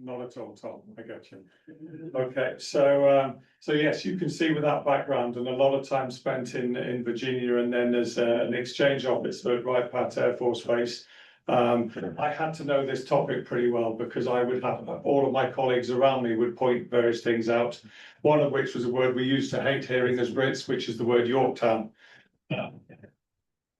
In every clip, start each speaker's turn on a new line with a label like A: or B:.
A: Not at all, Tom. I got you. Okay, so yes, you can see with that background and a lot of time spent in Virginia, and then there's an exchange officer at Wright Pat Air Force Base. I had to know this topic pretty well because I would have all of my colleagues around me would point various things out. One of which was a word we used to hate hearing as Brits, which is the word Yorktown.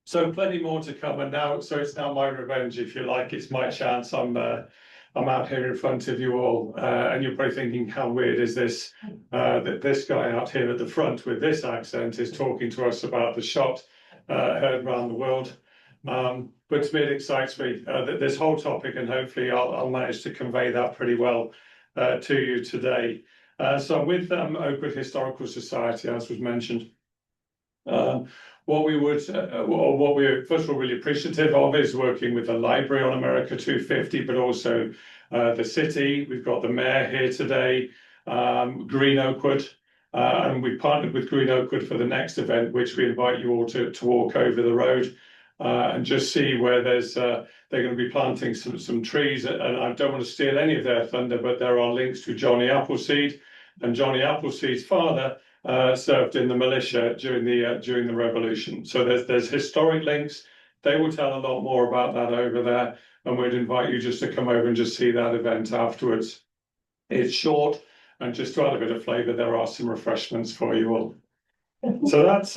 A: So plenty more to come, and now it's now my revenge, if you like. It's my chance. I'm out here in front of you all, and you're probably thinking, how weird is this, that this guy out here at the front with this accent is talking to us about the shot heard around the world. But to me, it excites me, this whole topic, and hopefully I'll manage to convey that pretty well to you today. So I'm with Oakwood Historical Society, as was mentioned. What we're first of all really appreciative of is working with the library on America 250, but also the city. We've got the mayor here today, Greene Oakwood, and we partnered with Greene Oakwood for the next event, which we invite you all to walk over the road and just see where they're going to be planting some trees. And I don't want to steal any of their thunder, but there are links to Johnny Appleseed, and Johnny Appleseed's father served in the militia during the Revolution. So there's historic links. They will tell a lot more about that over there, and we'd invite you just to come over and just see that event afterwards. It's short, and just to add a bit of flavour, there are some refreshments for you all. So that's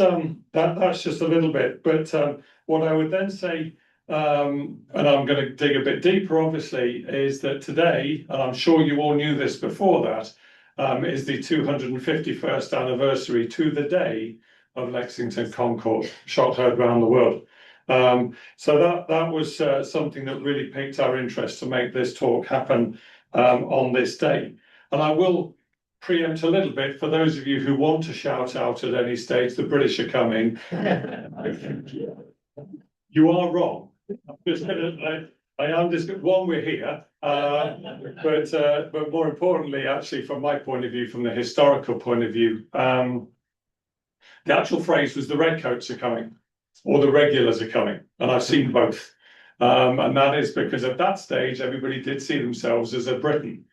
A: just a little bit. But what I would then say, and I'm going to dig a bit deeper, obviously, is that today, and I'm sure you all knew this before that, is the 251st anniversary to the day of Lexington Concord, shot heard around the world. So that was something that really piqued our interest to make this talk happen on this day. And I will preempt a little bit for those of you who want to shout out at any stage, the British are coming. You are wrong. I am just one, we're here, but more importantly, actually, from my point of view, from the historical point of view, the actual phrase was the redcoats are coming, or the regulars are coming, and I've seen both, and that is because at that stage everybody did see themselves as a Briton,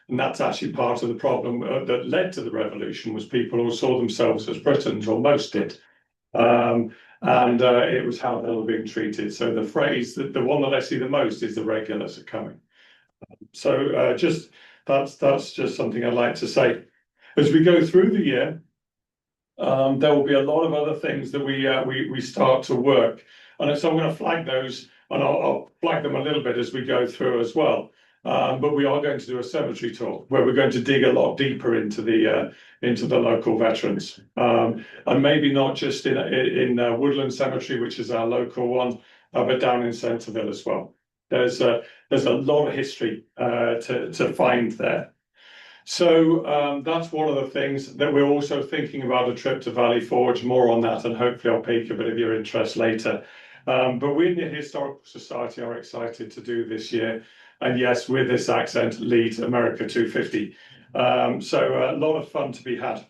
A: and that's actually part of the problem that led to the revolution, was people all saw themselves as Britons, or most did. And it was how they were being treated. So the phrase, the one that I see the most, is the regulars are coming. So just that's just something I'd like to say. As we go through the year, there will be a lot of other things that we start to work, and so I'm going to flag those, and I'll flag them a little bit as we go through as well. But we are going to do a cemetery tour where we're going to dig a lot deeper into the local veterans, and maybe not just in Woodland Cemetery, which is our local one, but down in Centerville as well. There's a lot of history to find there. So that's one of the things that we're also thinking about, a trip to Valley Forge. More on that, and hopefully I'll pique a bit of your interest later. But we in the Historical Society are excited to do this year. And yes, with this accent, lead America 250. So a lot of fun to be had.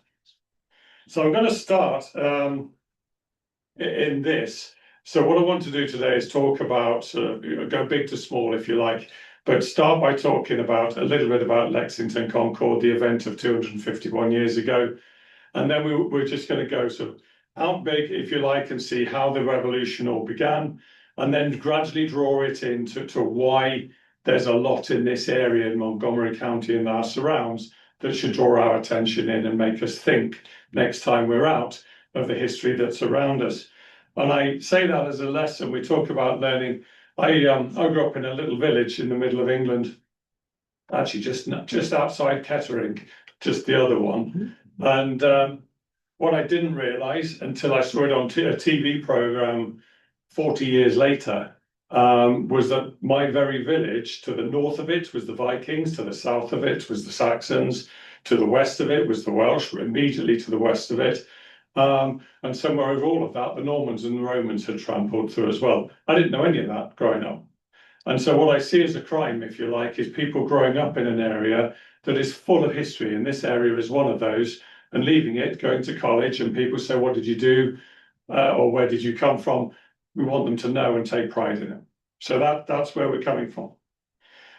A: So I'm going to start in this. So what I want to do today is talk about, go big to small, if you like, but start by talking about a little bit about Lexington Concord, the event of 251 years ago. And then we're just going to go sort of out big, if you like, and see how the revolution all began, and then gradually draw it into why there's a lot in this area in Montgomery County and our surrounds that should draw our attention in and make us think next time we're out of the history that's around us. And I say that as a lesson. We talk about learning. I grew up in a little village in the middle of England, actually just outside Kettering, just the other one. And what I didn't realise until I saw it on a TV programme 40 years later, was that my very village, to the north of it was the Vikings, to the south of it was the Saxons, to the west of it was the Welsh, immediately to the west of it, and somewhere over all of that, the Normans and the Romans had trampled through as well. I didn't know any of that growing up. And so what I see as a crime, if you like, is people growing up in an area that is full of history, and this area is one of those, and leaving it, going to college, and people say, what did you do? Or where did you come from? We want them to know and take pride in it. So that's where we're coming from.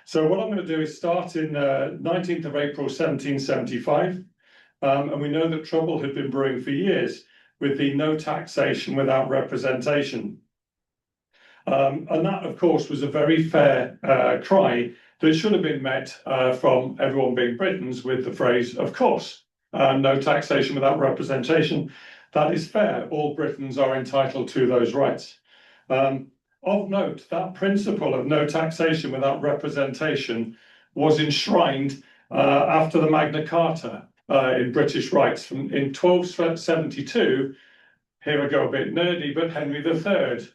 A: So what I'm going to do is start in 19th of April 1775, and we know that trouble had been brewing for years with the no taxation without representation. And that, of course, was a very fair cry that should have been met from everyone being Britons with the phrase, of course, no taxation without representation. That is fair. All Britons are entitled to those rights. Of note, that principle of no taxation without representation was enshrined after the Magna Carta in British rights in 1272. Here I go a bit nerdy, but Henry III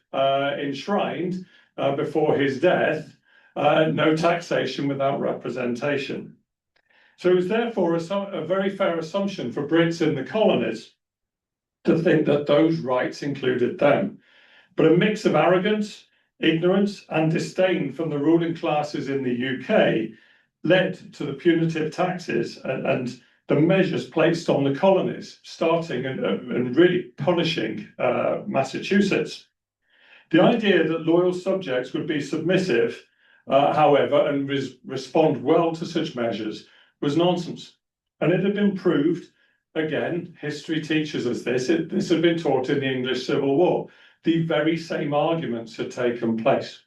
A: enshrined before his death no taxation without representation. So it was therefore a very fair assumption for Brits in the colonies to think that those rights included them. But a mix of arrogance, ignorance, and disdain from the ruling classes in the UK led to the punitive taxes and the measures placed on the colonies, starting and really punishing Massachusetts. The idea that loyal subjects would be submissive, however, and respond well to such measures was nonsense. And it had been proved, again, history teaches us this, this had been taught in the English Civil War. The very same arguments had taken place,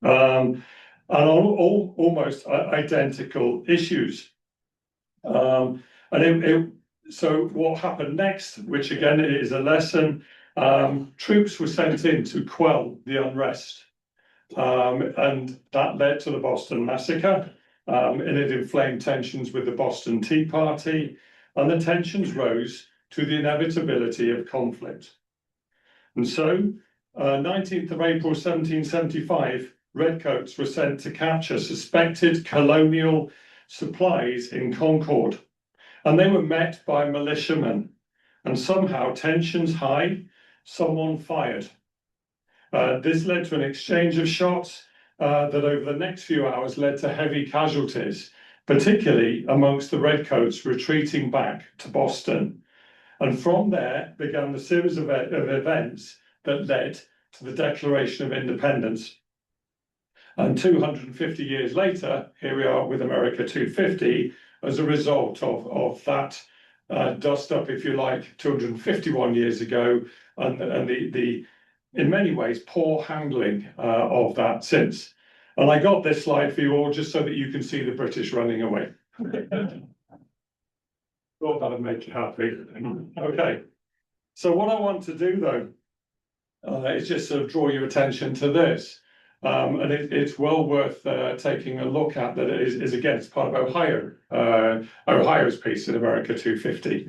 A: and on almost identical issues. So what happened next, which again is a lesson, troops were sent in to quell the unrest, and that led to the Boston Massacre, and it inflamed tensions with the Boston Tea Party, and the tensions rose to the inevitability of conflict. And so, 19th of April 1775, redcoats were sent to capture suspected colonial supplies in Concord, and they were met by militiamen, and somehow tensions high, someone fired. This led to an exchange of shots that over the next few hours led to heavy casualties, particularly amongst the redcoats retreating back to Boston. And from there began the series of events that led to the Declaration of Independence. And 250 years later, here we are with America 250, as a result of that dust up, if you like, 251 years ago, and the in many ways, poor handling of that since. And I got this slide for you all just so that you can see the British running away. Thought that'd make you happy. Okay. So what I want to do, though, is just sort of draw your attention to this. And it's well worth taking a look at that is again, it's part of Ohio's piece in America 250.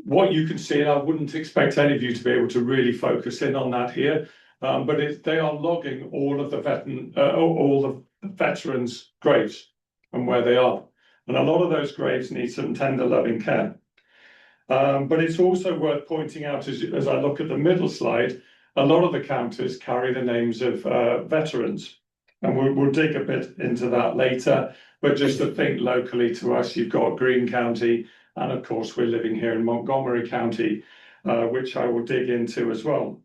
A: What you can see, and I wouldn't expect any of you to be able to really focus in on that here, but they are logging all of the veterans' graves and where they are. And a lot of those graves need some tender, loving care. But it's also worth pointing out, as I look at the middle slide, a lot of the counters carry the names of veterans. And we'll dig a bit into that later. But just to think locally to us, you've got Greene County, and of course, we're living here in Montgomery County, which I will dig into as well.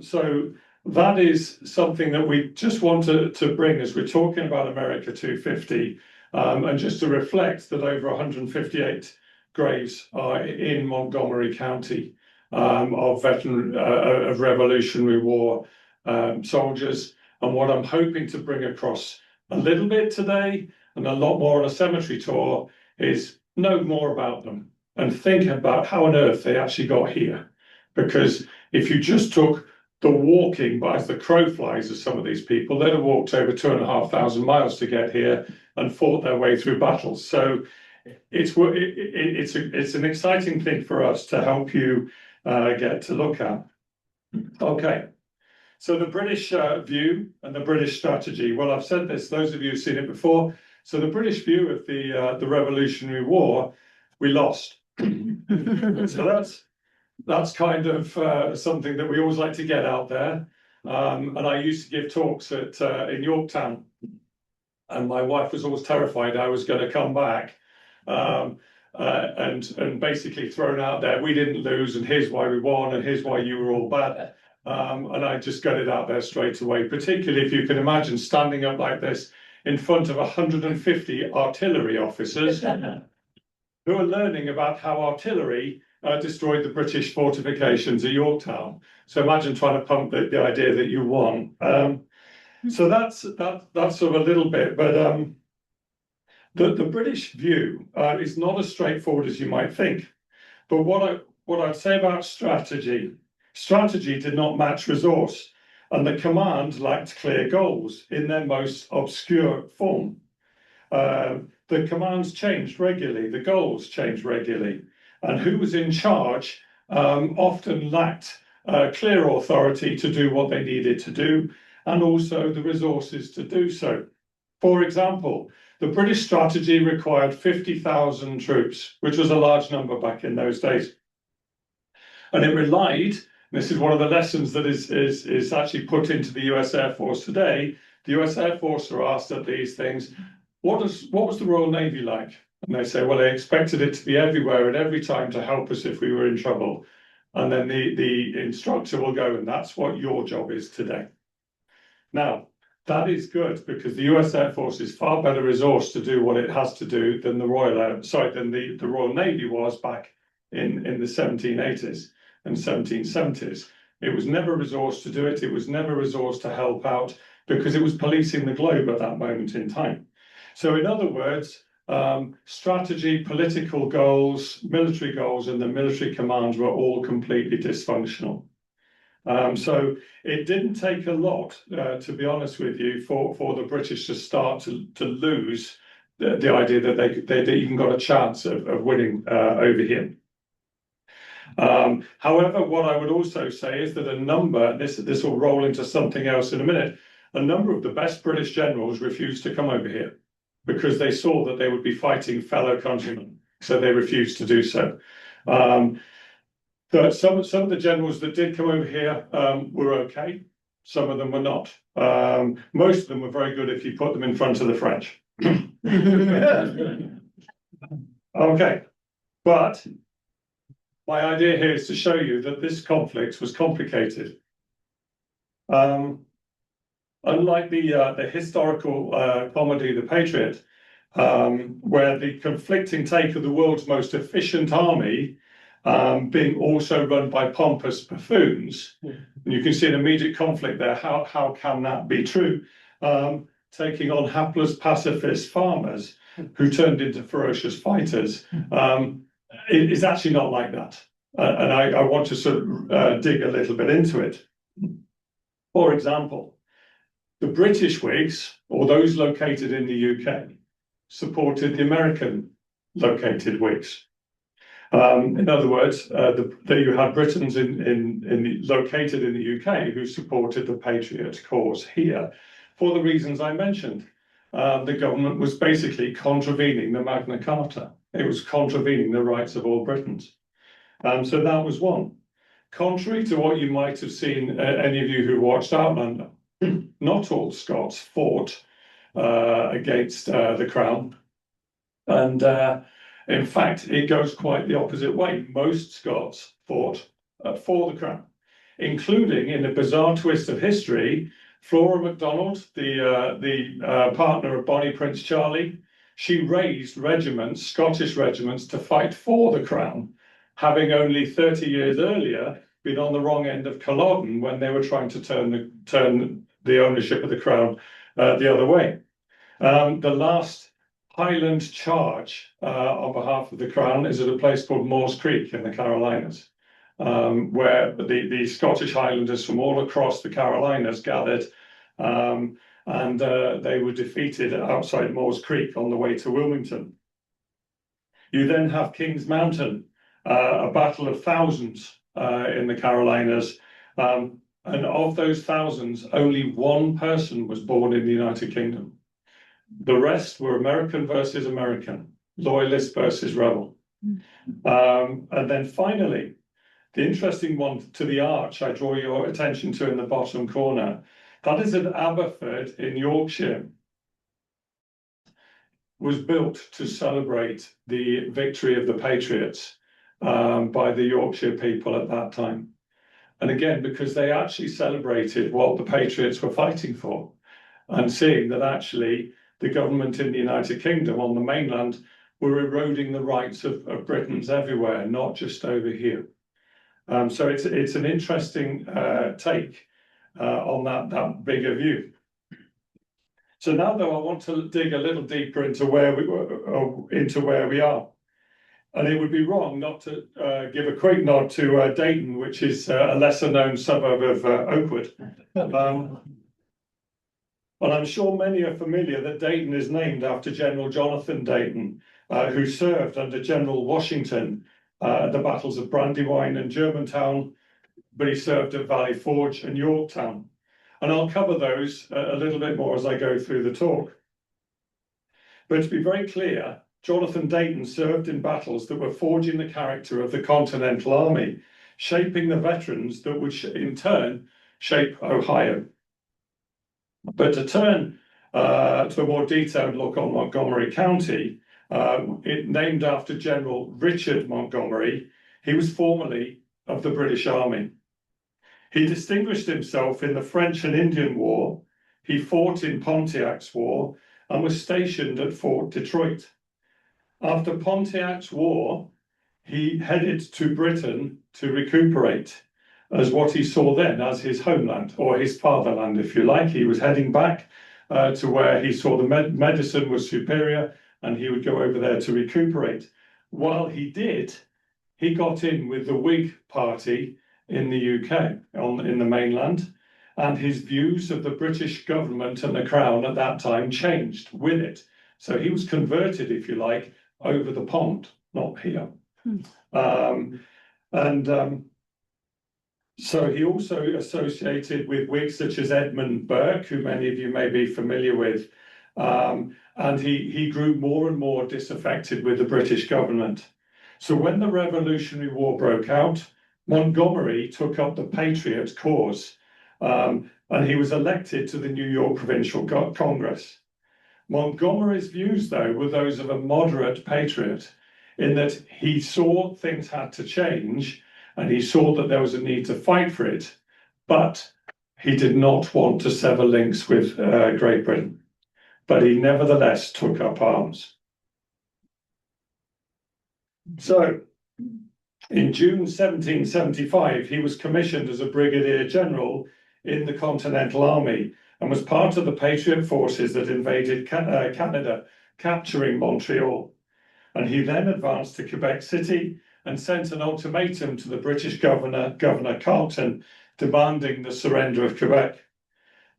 A: So that is something that we just want to bring as we're talking about America 250, and just to reflect that over 158 graves are in Montgomery County of Revolutionary War soldiers. And what I'm hoping to bring across a little bit today, and a lot more on a cemetery tour, is know more about them and think about how on earth they actually got here. Because if you just took the walking by the crow flies of some of these people, they'd have walked over 2,500 miles to get here and fought their way through battles. So it's an exciting thing for us to help you get to look at. Okay, so the British view and the British strategy. Well, I've said this, those of you who've seen it before. So the British view of the Revolutionary War, we lost. So that's kind of something that we always like to get out there. And I used to give talks in Yorktown, and my wife was always terrified I was going to come back and basically thrown out there. We didn't lose, and here's why we won, and here's why you were all bad. And I just got it out there straight away, particularly if you can imagine standing up like this in front of 150 artillery officers who are learning about how artillery destroyed the British fortifications at Yorktown. So imagine trying to pump the idea that you won. So that's sort of a little bit, but the British view is not as straightforward as you might think. But what I'd say about strategy did not match resource, and the command lacked clear goals in their most obscure form. The commands changed regularly, the goals changed regularly, and who was in charge often lacked clear authority to do what they needed to do, and also the resources to do so. For example, the British strategy required 50,000 troops, which was a large number back in those days. And it relied, this is one of the lessons that is actually put into the US Air Force today. The US Air Force are asked at these things, what was the Royal Navy like? And they say, well, they expected it to be everywhere at every time to help us if we were in trouble. And then the instructor will go, and that's what your job is today. Now, that is good because the US Air Force is far better resourced to do what it has to do than the Royal Navy was back in the 1780s and 1770s. It was never resourced to do it. It was never resourced to help out because it was policing the globe at that moment in time. So in other words, strategy, political goals, military goals, and the military commands were all completely dysfunctional. So it didn't take a lot, to be honest with you, for the British to start to lose the idea that they'd even got a chance of winning over here. However, what I would also say is that a number, this will roll into something else in a minute, a number of the best British generals refused to come over here because they saw that they would be fighting fellow countrymen, so they refused to do so. Some of the generals that did come over here were okay. Some of them were not. Most of them were very good if you put them in front of the French. Okay, but my idea here is to show you that this conflict was complicated. Unlike the historical comedy, The Patriot, where the conflicting take of the world's most efficient army being also run by pompous buffoons, and you can see an immediate conflict there. How can that be true? Taking on hapless pacifist farmers who turned into ferocious fighters. It is actually not like that. And I want to sort of dig a little bit into it. For example, the British Whigs, or those located in the UK, supported the American located Whigs. In other words, you had Britons located in the UK who supported the Patriot cause here for the reasons I mentioned. The government was basically contravening the Magna Carta. It was contravening the rights of all Britons. So that was one. Contrary to what you might have seen, any of you who watched Outlander, not all Scots fought against the Crown. And in fact, it goes quite the opposite way. Most Scots fought for the Crown, including, in a bizarre twist of history, Flora MacDonald, the partner of Bonnie Prince Charlie. She raised regiments, Scottish regiments, to fight for the Crown, having only 30 years earlier been on the wrong end of Culloden when they were trying to turn the ownership of the Crown the other way. The last Highland charge on behalf of the Crown is at a place called Moores Creek in the Carolinas, where the Scottish Highlanders from all across the Carolinas gathered, and they were defeated outside Moores Creek on the way to Wilmington. You then have Kings Mountain, a battle of thousands in the Carolinas, and of those thousands, only one person was born in the United Kingdom. The rest were American versus American, loyalist versus rebel. And then finally, the interesting one to the arch I draw your attention to in the bottom corner, that is at Aberford in Yorkshire, was built to celebrate the victory of the Patriots by the Yorkshire people at that time. And again, because they actually celebrated what the Patriots were fighting for, and seeing that actually the government in the United Kingdom on the mainland were eroding the rights of Britons everywhere, not just over here. So it's an interesting take on that bigger view. So now, though, I want to dig a little deeper into where we are, and it would be wrong not to give a quick nod to Dayton, which is a lesser-known suburb of Oakwood. And I'm sure many are familiar that Dayton is named after General Jonathan Dayton, who served under General Washington at the battles of Brandywine and Germantown, but he served at Valley Forge and Yorktown. And I'll cover those a little bit more as I go through the talk. But to be very clear, Jonathan Dayton served in battles that were forging the character of the Continental Army, shaping the veterans that would in turn shape Ohio. But to turn to a more detailed look on Montgomery County, named after General Richard Montgomery, he was formerly of the British Army. He distinguished himself in the French and Indian War. He fought in Pontiac's War and was stationed at Fort Detroit. After Pontiac's War, he headed to Britain to recuperate as what he saw then as his homeland, or his fatherland, if you like. He was heading back to where he saw the medicine was superior, and he would go over there to recuperate. While he did, he got in with the Whig Party in the UK, in the mainland, and his views of the British government and the Crown at that time changed with it. So he was converted, if you like, over the pond, not here. So he also associated with Whigs such as Edmund Burke, who many of you may be familiar with, and he grew more and more disaffected with the British government. So when the Revolutionary War broke out, Montgomery took up the Patriot cause, and he was elected to the New York Provincial Congress. Montgomery's views, though, were those of a moderate patriot, in that he saw things had to change, and he saw that there was a need to fight for it, but he did not want to sever links with Great Britain. But he nevertheless took up arms. So, in June 1775, he was commissioned as a brigadier general in the Continental Army and was part of the Patriot forces that invaded Canada, capturing Montreal. And he then advanced to Quebec City and sent an ultimatum to the British Governor Carleton, demanding the surrender of Quebec.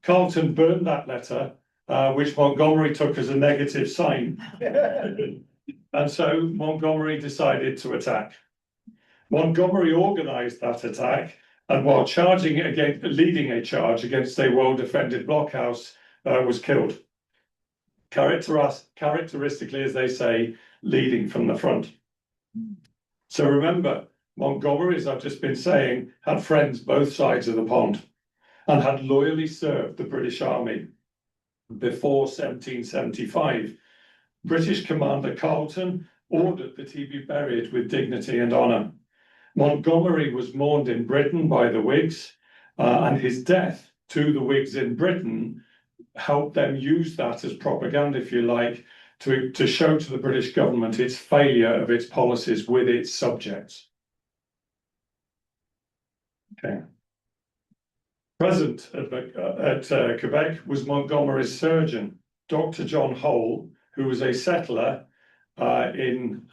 A: Carleton burned that letter, which Montgomery took as a negative sign. And so Montgomery decided to attack. Montgomery organized that attack, and while leading a charge against a well-defended blockhouse, was killed. Characteristically, as they say, leading from the front. So remember, Montgomery, as I've just been saying, had friends both sides of the pond and had loyally served the British Army. Before 1775, British Commander Carleton ordered that he be buried with dignity and honour. Montgomery was mourned in Britain by the Whigs, and his death to the Whigs in Britain helped them use that as propaganda, if you like, to show to the British government its failure of its policies with its subjects. Okay. Present at Quebec was Montgomery's surgeon, Dr. John Hole, who was a settler in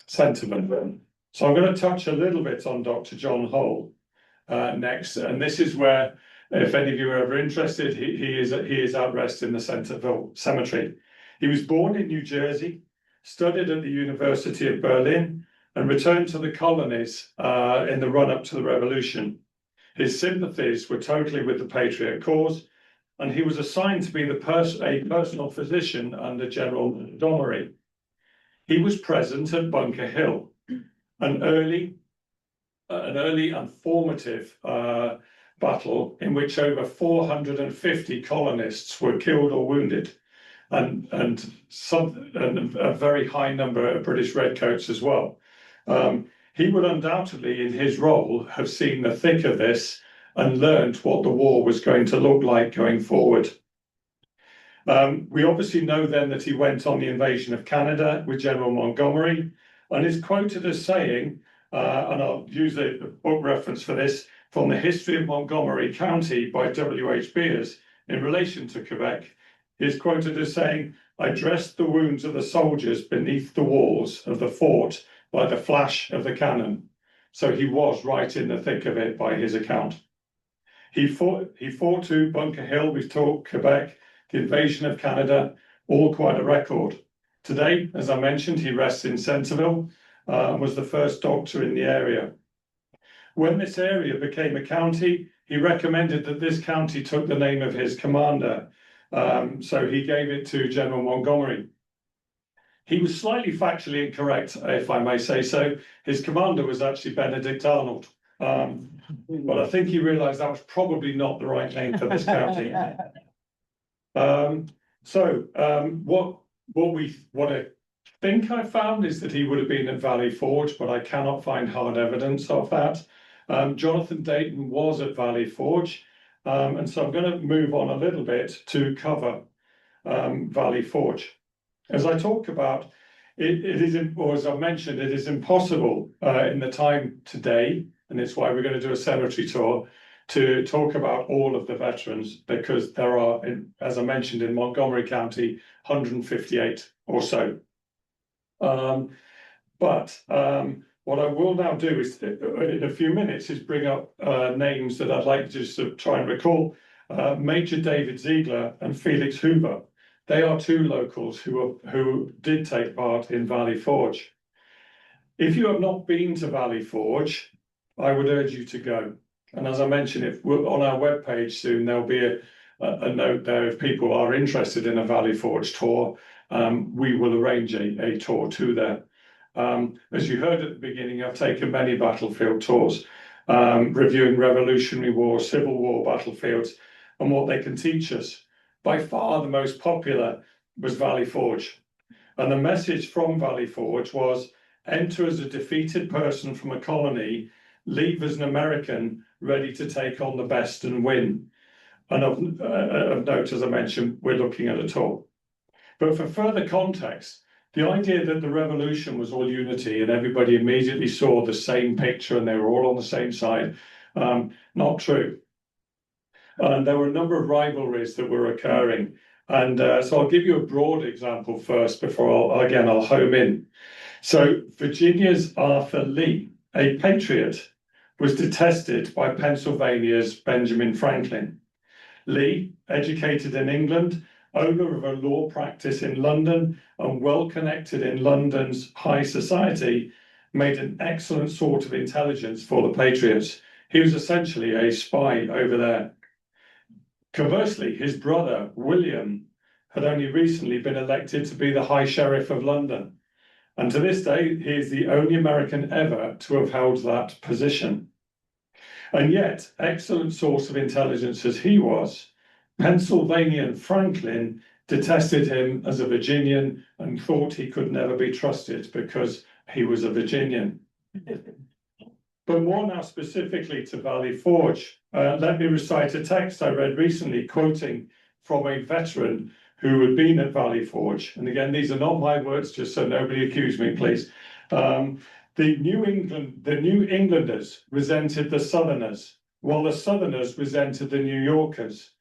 A: Centerville. So I'm going to touch a little bit on Dr. John Hole next, and this is where, if any of you are ever interested, he is at rest in the Centerville Cemetery. He was born in New Jersey, studied at the University of Berlin, and returned to the colonies in the run-up to the Revolution. His sympathies were totally with the Patriot cause, and he was assigned to be a personal physician under General Montgomery. He was present at Bunker Hill, an early and formative battle in which over 450 colonists were killed or wounded, and a very high number of British redcoats as well. He would undoubtedly, in his role, have seen the thick of this and learned what the war was going to look like going forward. We obviously know then that he went on the invasion of Canada with General Montgomery, and is quoted as saying, and I'll use the book reference for this, from the History of Montgomery County by W.H. Beers in relation to Quebec. He is quoted as saying, "I dressed the wounds of the soldiers beneath the walls of the fort by the flash of the cannon." So he was right in the thick of it by his account. He fought to Bunker Hill, we've talked Quebec, the invasion of Canada, all quite a record. Today, as I mentioned, he rests in Centerville and was the first doctor in the area. When this area became a county, he recommended that this county took the name of his commander. So he gave it to General Montgomery. He was slightly factually incorrect, if I may say so. His commander was actually Benedict Arnold. But I think he realized that was probably not the right name for this county. What I think I found is that he would have been at Valley Forge, but I cannot find hard evidence of that. Jonathan Dayton was at Valley Forge, and so I'm going to move on a little bit to cover Valley Forge. As I talk about, or as I mentioned, it is impossible in the time today, and it's why we're going to do a cemetery tour, to talk about all of the veterans, because there are, as I mentioned, in Montgomery County, 158 or so. What I will now do is, in a few minutes, is bring up names that I'd like to just try and recall. Major David Ziegler and Felix Hoover. They are two locals who did take part in Valley Forge. If you have not been to Valley Forge, I would urge you to go. And as I mentioned, if we're on our webpage soon, there'll be a note there if people are interested in a Valley Forge tour. We will arrange a tour to there. As you heard at the beginning, I've taken many battlefield tours, reviewing Revolutionary War, Civil War battlefields, and what they can teach us. By far the most popular was Valley Forge. And the message from Valley Forge was, enter as a defeated person from a colony, leave as an American, ready to take on the best and win. And of note, as I mentioned, we're looking at a tour. But for further context, the idea that the revolution was all unity and everybody immediately saw the same picture and they were all on the same side, not true. And there were a number of rivalries that were occurring. And so I'll give you a broad example first before I'll home in. So Virginia's Arthur Lee, a patriot, was detested by Pennsylvania's Benjamin Franklin. Lee, educated in England, owner of a law practice in London, and well connected in London's high society, made an excellent sort of intelligence for the Patriots. He was essentially a spy over there. Conversely, his brother, William, had only recently been elected to be the High Sheriff of London. And to this day, he is the only American ever to have held that position. And yet, excellent source of intelligence as he was, Pennsylvanian Franklin detested him as a Virginian and thought he could never be trusted because he was a Virginian. But more now specifically to Valley Forge, let me recite a text I read recently quoting from a veteran who had been at Valley Forge. And again, these are not my words, just so nobody accuse me, please. The New Englanders resented the Southerners, while the Southerners resented the New Yorkers.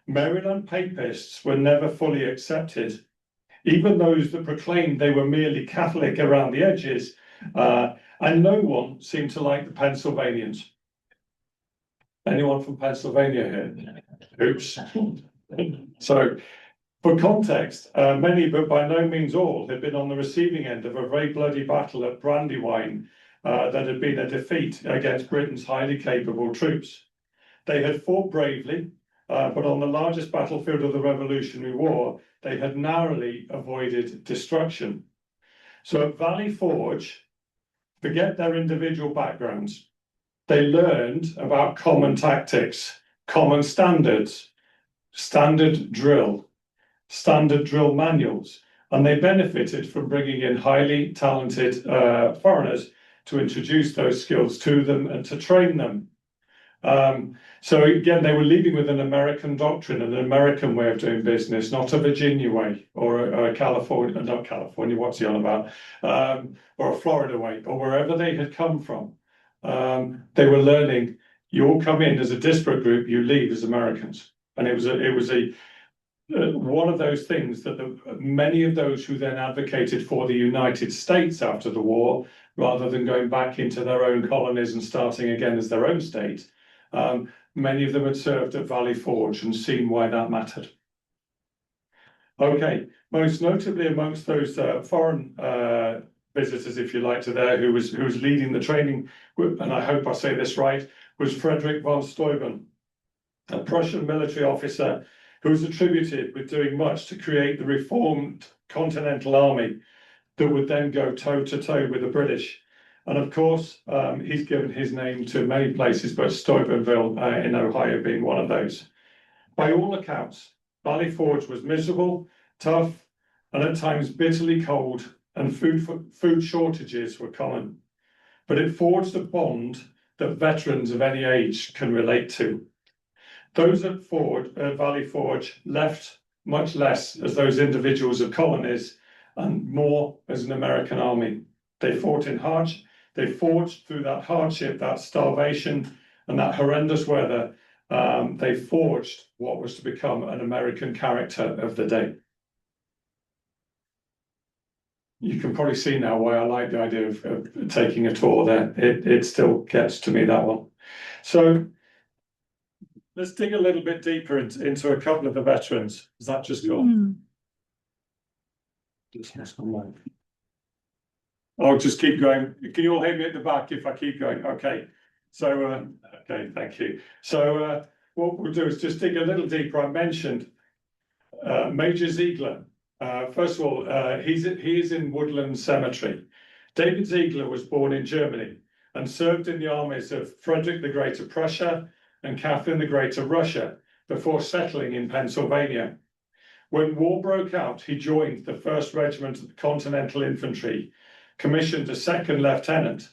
A: Maryland papists were never fully accepted. Even those that proclaimed they were merely Catholic around the edges, and no one seemed to like the Pennsylvanians. Anyone from Pennsylvania here? Oops. So, for context, many, but by no means all, had been on the receiving end of a very bloody battle at Brandywine that had been a defeat against Britain's highly capable troops. They had fought bravely, but on the largest battlefield of the Revolutionary War, they had narrowly avoided destruction. So at Valley Forge, forget their individual backgrounds. They learned about common tactics, common standards, standard drill manuals, and they benefited from bringing in highly talented foreigners to introduce those skills to them and to train them. So again, they were leading with an American doctrine, an American way of doing business, not a Virginia way or a California, not California, what's he on about, or a Florida way, or wherever they had come from. They were learning, you all come in as a disparate group, you leave as Americans. And it was one of those things that many of those who then advocated for the United States after the war, rather than going back into their own colonies and starting again as their own state, many of them had served at Valley Forge and seen why that mattered. Okay, most notably amongst those foreign visitors, if you like, to there, who was leading the training, and I hope I say this right, was Frederick von Steuben, a Prussian military officer who was attributed with doing much to create the reformed Continental Army that would then go toe-to-toe with the British. And of course, he's given his name to many places, but Steubenville in Ohio being one of those. By all accounts, Valley Forge was miserable, tough, and at times bitterly cold, and food shortages were common. But it forged a bond that veterans of any age can relate to. Those at Valley Forge left much less as those individuals of colonies and more as an American army. They fought in hardship. They forged through that hardship, that starvation, and that horrendous weather. They forged what was to become an American character of the day. You can probably see now why I like the idea of taking a tour there. It still gets to me, that one. So let's dig a little bit deeper into a couple of the veterans. Is that just gone? I'll just keep going. Can you all hear me at the back if I keep going? Okay. So, okay, thank you. So what we'll do is just dig a little deeper. I mentioned Major Ziegler. First of all, he is in Woodland Cemetery. David Ziegler was born in Germany and served in the armies of Frederick the Great of Prussia and Catherine the Great of Russia before settling in Pennsylvania. When war broke out, he joined the 1st Regiment of the Continental Infantry, commissioned as 2nd Lieutenant.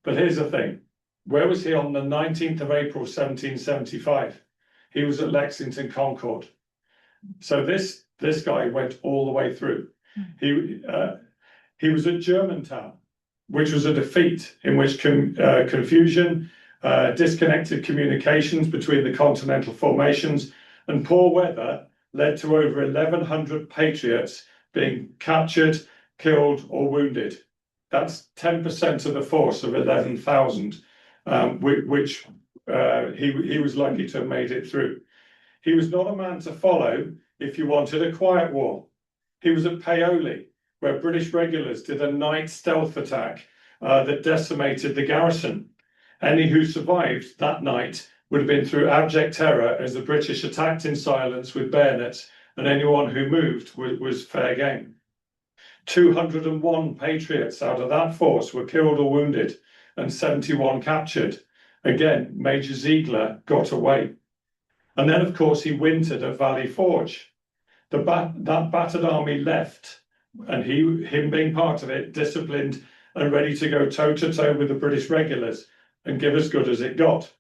A: But here's the thing, where was he on the 19th of April, 1775? He was at Lexington Concord. So this guy went all the way through. He was at Germantown, which was a defeat in which confusion, disconnected communications between the continental formations, and poor weather led to over 1,100 patriots being captured, killed, or wounded. That's 10% of the force of 11,000, which he was lucky to have made it through. He was not a man to follow if you wanted a quiet war. He was at Paoli, where British regulars did a night stealth attack that decimated the garrison. Any who survived that night would have been through abject terror as the British attacked in silence with bayonets, and anyone who moved was fair game. 201 patriots out of that force were killed or wounded, and 71 captured. Again, Major Ziegler got away. And then, of course, he wintered at Valley Forge. That battered army left, and him being part of it, disciplined and ready to go toe-to-toe with the British regulars and give as good as it got.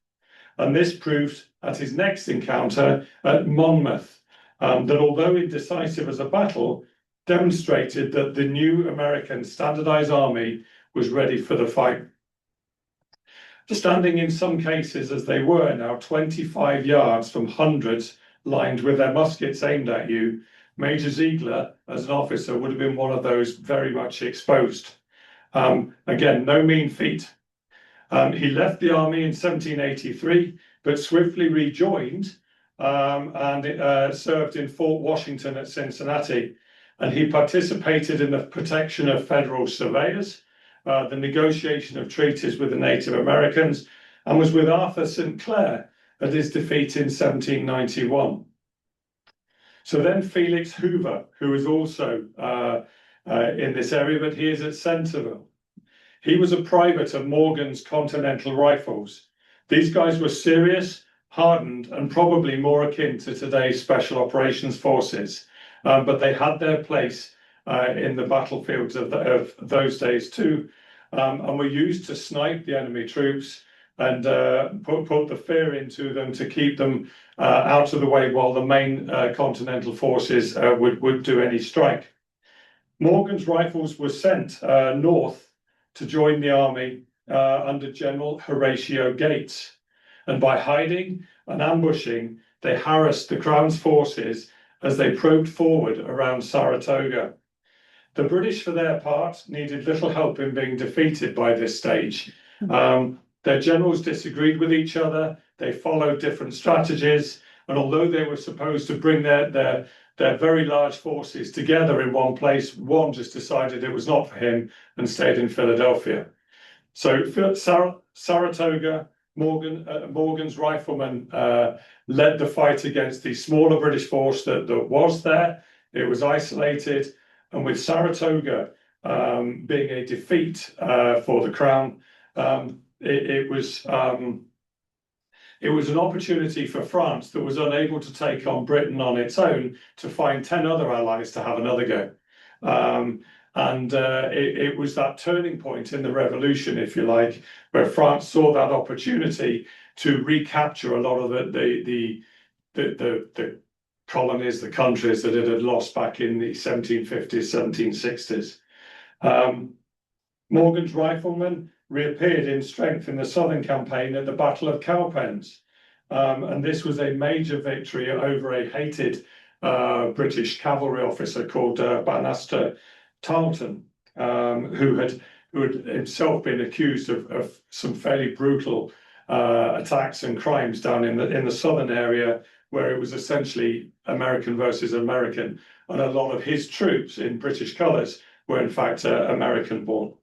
A: And this proved at his next encounter at Monmouth, that although indecisive as a battle, demonstrated that the new American standardized army was ready for the fight. Standing in some cases as they were now 25 yards from hundreds lined with their muskets aimed at you, Major Ziegler, as an officer, would have been one of those very much exposed. Again, no mean feat. He left the army in 1783, but swiftly rejoined and served in Fort Washington at Cincinnati. And he participated in the protection of federal surveyors, the negotiation of treaties with the Native Americans, and was with Arthur St. Clair at his defeat in 1791. So then Felix Hoover, who is also in this area, but he is at Centerville. He was a private of Morgan's Continental Rifles. These guys were serious, hardened, and probably more akin to today's Special Operations Forces. But they had their place in the battlefields of those days too. and were used to snipe the enemy troops and put the fear into them to keep them out of the way while the main Continental forces would do any strike. Morgan's rifles were sent north to join the army under General Horatio Gates, and by hiding and ambushing, they harassed the Crown's forces as they probed forward around Saratoga. The British, for their part, needed little help in being defeated by this stage. Their generals disagreed with each other, they followed different strategies, and although they were supposed to bring their very large forces together in one place, one just decided it was not for him and stayed in Philadelphia. So Saratoga, Morgan's riflemen led the fight against the smaller British force that was there. It was isolated, and with Saratoga being a defeat for the Crown, it was an opportunity for France that was unable to take on Britain on its own to find 10 other allies to have another go. It was that turning point in the revolution, if you like, where France saw that opportunity to recapture a lot of the colonies, the countries that it had lost back in the 1750s, 1760s. Morgan's riflemen reappeared in strength in the southern campaign at the Battle of Cowpens. And this was a major victory over a hated British cavalry officer called Banastre Tarleton, who had himself been accused of some fairly brutal attacks and crimes down in the southern area, where it was essentially American versus American, and a lot of his troops in British colours were in fact American born.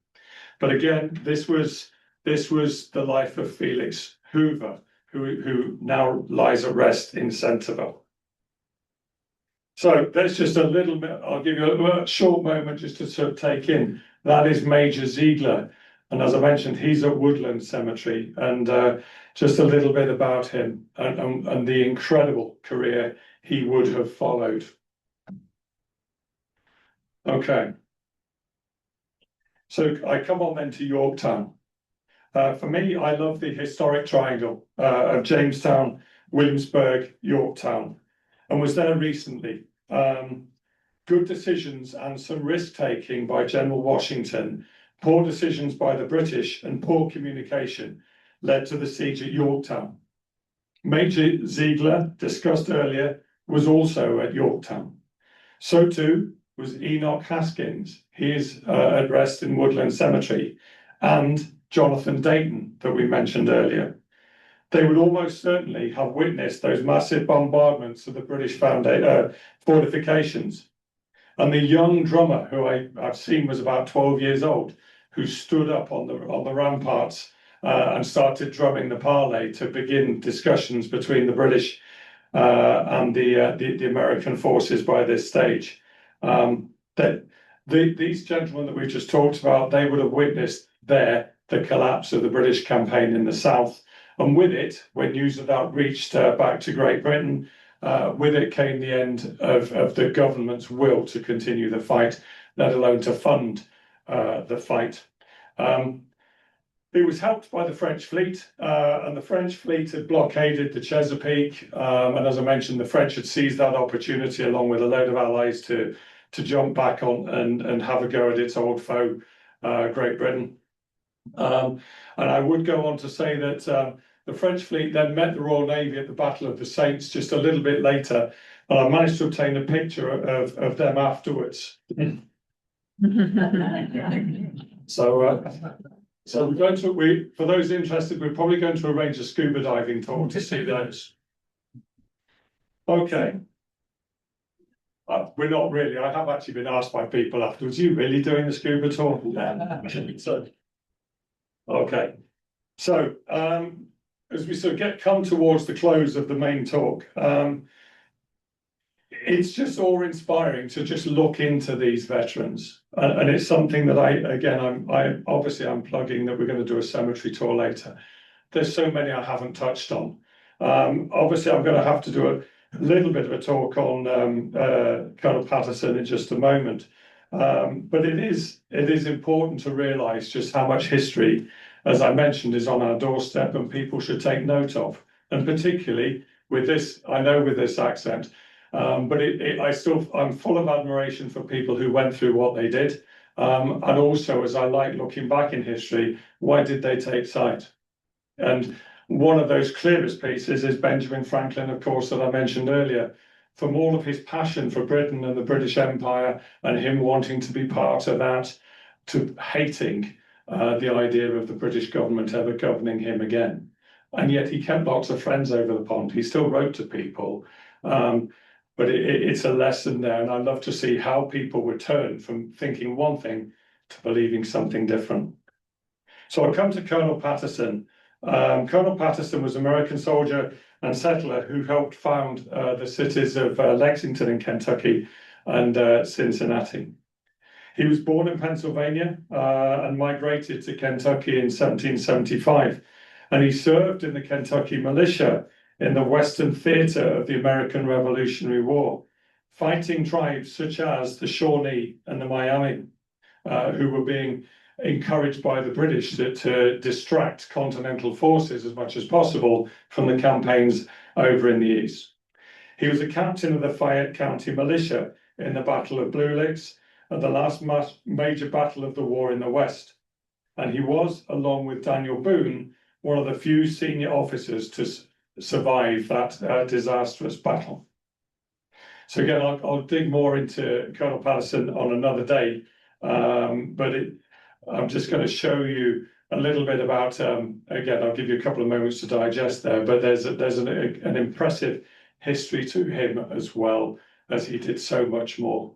A: But again, this was the life of Felix Hoover, who now lies at rest in Centerville. So there's just a little bit, I'll give you a short moment just to sort of take in. That is Major Ziegler. And as I mentioned, he's at Woodland Cemetery, and just a little bit about him and the incredible career he would have followed. Okay. So I come on then to Yorktown. For me, I love the historic triangle of Jamestown, Williamsburg, Yorktown, and was there recently. Good decisions and some risk-taking by General Washington, poor decisions by the British, and poor communication led to the siege at Yorktown. Major Ziegler, discussed earlier, was also at Yorktown. So too was Enoch Haskins. He is at rest in Woodland Cemetery, and Jonathan Dayton that we mentioned earlier. They would almost certainly have witnessed those massive bombardments of the British fortifications. And the young drummer, who I've seen was about 12 years old, who stood up on the ramparts and started drumming the parley to begin discussions between the British and the American forces by this stage. These gentlemen that we've just talked about, they would have witnessed there the collapse of the British campaign in the south. And with it, when news of that reached back to Great Britain, with it came the end of the government's will to continue the fight, let alone to fund the fight. It was helped by the French fleet, and the French fleet had blockaded the Chesapeake. And as I mentioned, the French had seized that opportunity along with a load of allies to jump back on and have a go at its old foe, Great Britain. And I would go on to say that the French fleet then met the Royal Navy at the Battle of the Saints just a little bit later, and I managed to obtain a picture of them afterwards. So we're going to, for those interested, we're probably going to arrange a scuba diving tour to see those. Okay. We're not really. I have actually been asked by people afterwards, are you really doing the scuba tour? So, okay. So, as we sort of come towards the close of the main talk, it's just awe-inspiring to just look into these veterans, and it's something that I'm obviously plugging that we're going to do a cemetery tour later. There's so many I haven't touched on. Obviously, I'm going to have to do a little bit of a talk on Colonel Patterson in just a moment, But it is important to realise just how much history, as I mentioned, is on our doorstep and people should take note of. And particularly with this, I know with this accent, but I'm full of admiration for people who went through what they did. And also, as I like looking back in history, why did they take side? And one of those clearest pieces is Benjamin Franklin, of course, that I mentioned earlier. From all of his passion for Britain and the British Empire and him wanting to be part of that, to hating the idea of the British government ever governing him again. And yet he kept lots of friends over the pond. He still wrote to people. But it's a lesson there. And I love to see how people were turned from thinking one thing to believing something different. So I'll come to Colonel Patterson. Colonel Patterson was an American soldier and settler who helped found the cities of Lexington in Kentucky and Cincinnati. He was born in Pennsylvania and migrated to Kentucky in 1775. And he served in the Kentucky militia in the Western Theater of the American Revolutionary War, fighting tribes such as the Shawnee and the Miami, who were being encouraged by the British to distract Continental forces as much as possible from the campaigns over in the east. He was a captain of the Fayette County Militia in the Battle of Blue Licks, at the last major battle of the war in the West. And he was, along with Daniel Boone, one of the few senior officers to survive that disastrous battle. So again, I'll dig more into Colonel Patterson on another day, but I'm just going to show you a little bit about, again, I'll give you a couple of moments to digest there, but there's an impressive history to him as well, as he did so much more.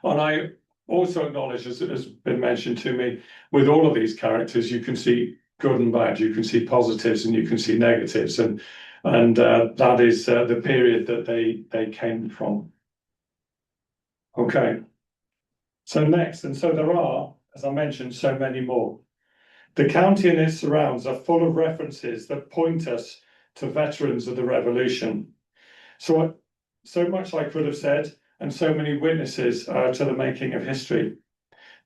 A: And I also acknowledge, as has been mentioned to me, with all of these characters, you can see good and bad, you can see positives and you can see negatives, and that is the period that they came from. Okay, so next, and so there are, as I mentioned, so many more. The county and its surrounds are full of references that point us to veterans of the Revolution. So much I could have said, and so many witnesses to the making of history.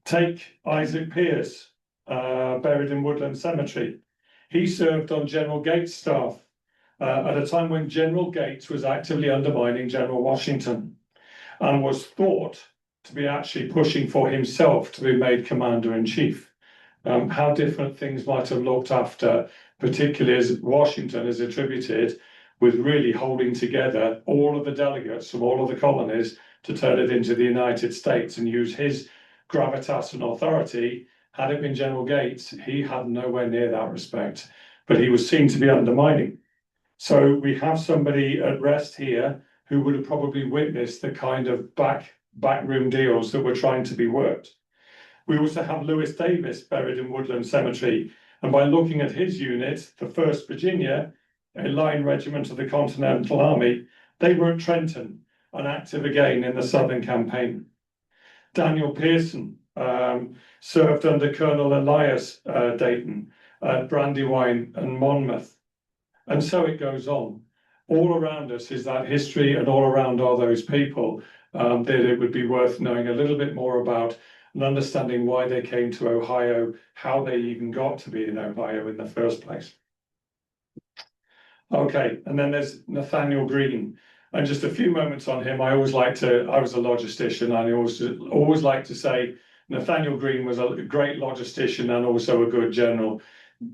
A: Take Isaac Pierce, buried in Woodland Cemetery. He served on General Gates' staff at a time when General Gates was actively undermining General Washington and was thought to be actually pushing for himself to be made commander-in-chief. How different things might have looked after, particularly as Washington is attributed with really holding together all of the delegates from all of the colonies to turn it into the United States and use his gravitas and authority. Had it been General Gates, he had nowhere near that respect, but he was seen to be undermining. So we have somebody at rest here who would have probably witnessed the kind of backroom deals that were trying to be worked. We also have Lewis Davis buried in Woodland Cemetery, and by looking at his unit, the 1st Virginia, a line regiment of the Continental Army, they were at Trenton and active again in the Southern campaign. Daniel Pearson served under Colonel Elias Dayton at Brandywine and Monmouth. And so it goes on. All around us is that history, and all around are those people that it would be worth knowing a little bit more about and understanding why they came to Ohio, how they even got to be in Ohio in the first place. Okay, and then there's Nathaniel Greene. And just a few moments on him, I was a logistician, and I always like to say Nathaniel Greene was a great logistician and also a good general.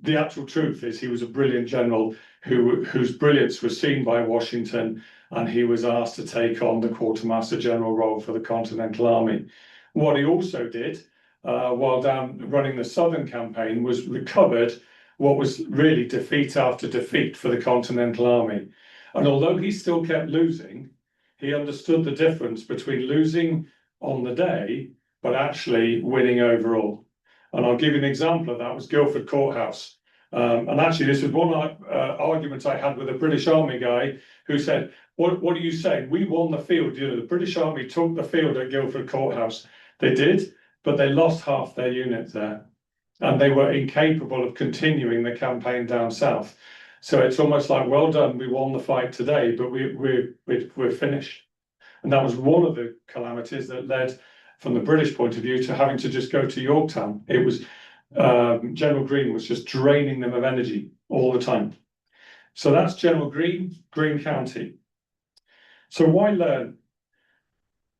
A: The actual truth is he was a brilliant general whose brilliance was seen by Washington, and he was asked to take on the quartermaster general role for the Continental Army. What he also did while down running the Southern campaign was recovered what was really defeat after defeat for the Continental Army. And although he still kept losing, he understood the difference between losing on the day, but actually winning overall. And I'll give you an example of that. Was Guilford Courthouse. And actually, this was one argument I had with a British Army guy who said, what are you saying? We won the field. You know, the British Army took the field at Guilford Courthouse. They did, but they lost half their unit there. And they were incapable of continuing the campaign down south. So it's almost like, well done, we won the fight today, but we're finished. And that was one of the calamities that led, from the British point of view, to having to just go to Yorktown. It was General Greene was just draining them of energy all the time. So that's General Greene, Greene County. So why learn?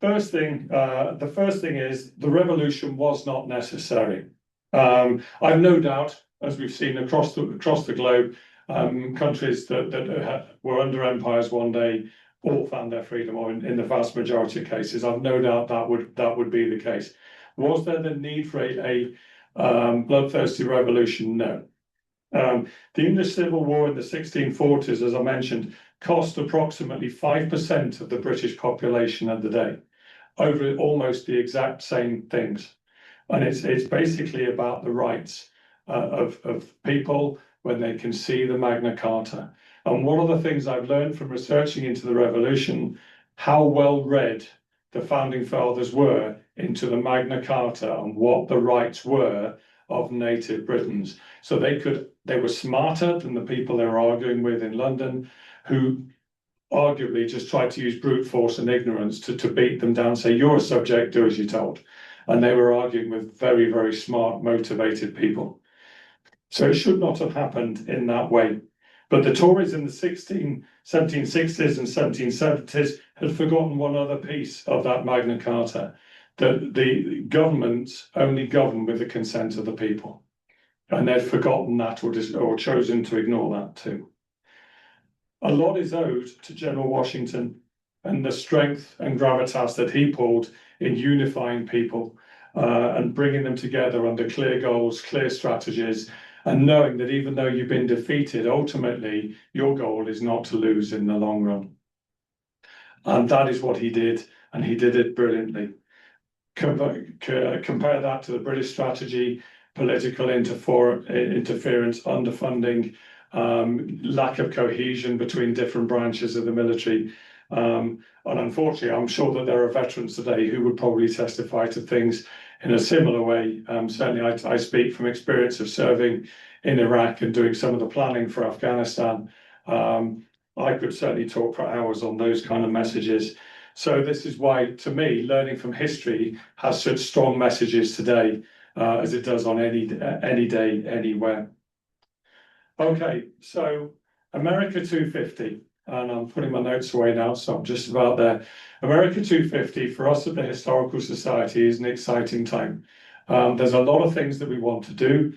A: The first thing is the revolution was not necessary. I've no doubt, as we've seen across the globe, countries that were under empires one day all found their freedom, or in the vast majority of cases, I've no doubt that would be the case. Was there the need for a bloodthirsty revolution? No. The English Civil War in the 1640s, as I mentioned, cost approximately 5% of the British population of the day, over almost the exact same things. And it's basically about the rights of people when they can see the Magna Carta. And one of the things I've learned from researching into the Revolution, how well read the Founding Fathers were into the Magna Carta and what the rights were of native Britons. So they were smarter than the people they were arguing with in London, who arguably just tried to use brute force and ignorance to beat them down, say, you're a subject, do as you're told. And they were arguing with very, very smart, motivated people. So it should not have happened in that way. But the Tories in the 1760s and 1770s had forgotten one other piece of that Magna Carta, that the governments only govern with the consent of the people. And they'd forgotten that, or chosen to ignore that too. A lot is owed to General Washington and the strength and gravitas that he pulled in unifying people and bringing them together under clear goals, clear strategies, and knowing that even though you've been defeated, ultimately your goal is not to lose in the long run. And that is what he did, and he did it brilliantly. Compare that to the British strategy: political interference, underfunding, lack of cohesion between different branches of the military. And unfortunately, I'm sure that there are veterans today who would probably testify to things in a similar way. Certainly, I speak from experience of serving in Iraq and doing some of the planning for Afghanistan. I could certainly talk for hours on those kind of messages. So this is why, to me, learning from history has such strong messages today as it does on any day, anywhere. Okay, so America 250, and I'm putting my notes away now, so I'm just about there. America 250 for us at the Historical Society is an exciting time. There's a lot of things that we want to do.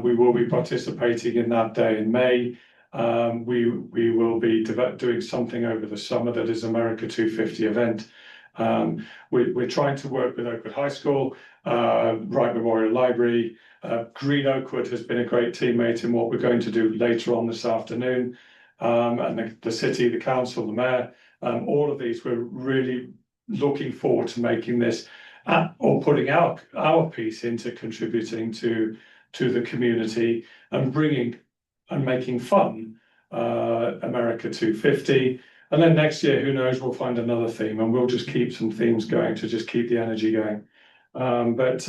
A: We will be participating in that day in May. We will be doing something over the summer that is America 250 event. We're trying to work with Oakwood High School, Wright Memorial Library. Greene Oakwood has been a great teammate in what we're going to do later on this afternoon. And the city, the council, the mayor, all of these, we're really looking forward to making this or putting our piece into contributing to the community and bringing and making fun America 250. And then next year, who knows, we'll find another theme and we'll just keep some themes going to just keep the energy going. But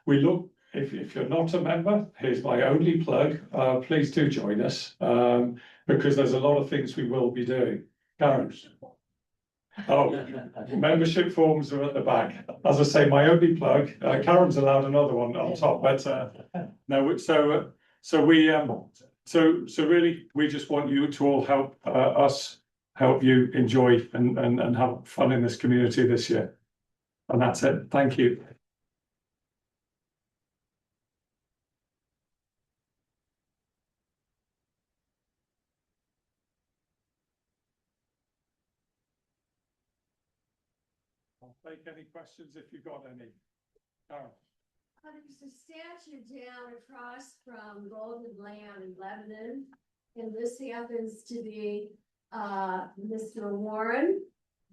A: we look, if you're not a member, here's my only plug. Please do join us because there's a lot of things we will be doing. Karen. Oh, membership forms are at the back. As I say, my only plug. Karen's allowed another one on top, but no. So really, we just want you to all help us help you enjoy and have fun in this community this year. And that's it. Thank you. I'll take any questions if you've got any. Karen.
B: There's a statue down across from Golden Lamb in Lebanon, and this happens to be Mr. Warren,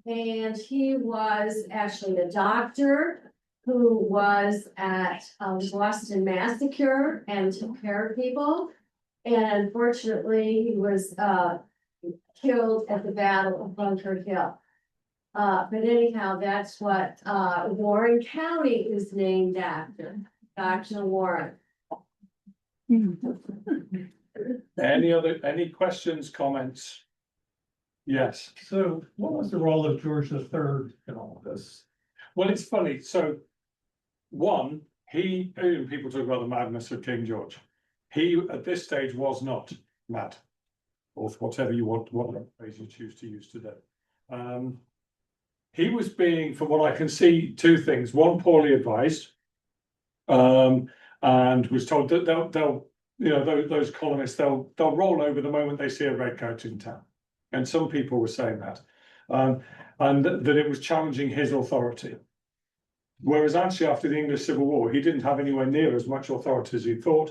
B: and he was actually a doctor who was at Boston Massacre and took care of people, and unfortunately he was killed at the Battle of Bunker Hill. But anyhow, that's what Warren County is named after, Dr. Warren.
A: Any questions, comments? Yes.
C: So what was the role of George III in all of this?
A: Well, it's funny. So, one, people talk about the madness of King George. He, at this stage, was not mad, or whatever you want, what phrase you choose to use today. He was being, from what I can see, two things. One, poorly advised, and was told that they'll those colonists, they'll roll over the moment they see a redcoat in town. And some people were saying that, and that it was challenging his authority. Whereas actually after the English Civil War, he didn't have anywhere near as much authority as he thought,